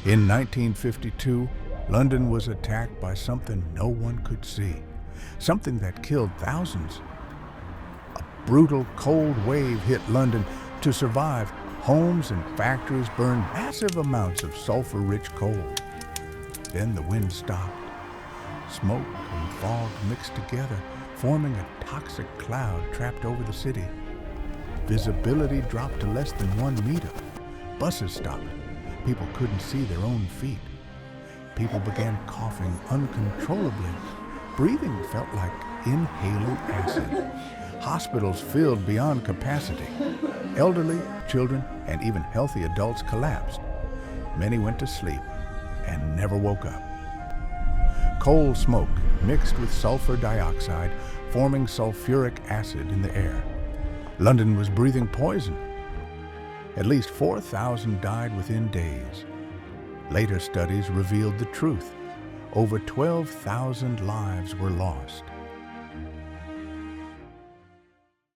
In 1952, London was attacked by something no one could see, something that killed thousands. A brutal cold wave hit London. To survive, homes and factories burned massive amounts of sulfur-rich coal. Then the wind stopped. Smoke and fog mixed together, forming a toxic cloud trapped over the city. Visibility dropped to less than 1 meter. Buses stopped. People couldn't see their own feet. People began coughing uncontrollably. Breathing felt like inhaling acid. Hospitals filled beyond capacity. Elderly, children, and even healthy adults collapsed. Many went to sleep and never woke up. Coal smoke mixed with sulfur dioxide, forming sulfuric acid in the air. London was breathing poison. At least 4,000 died within days. Later studies revealed the truth. Over 12,000 lives were lost.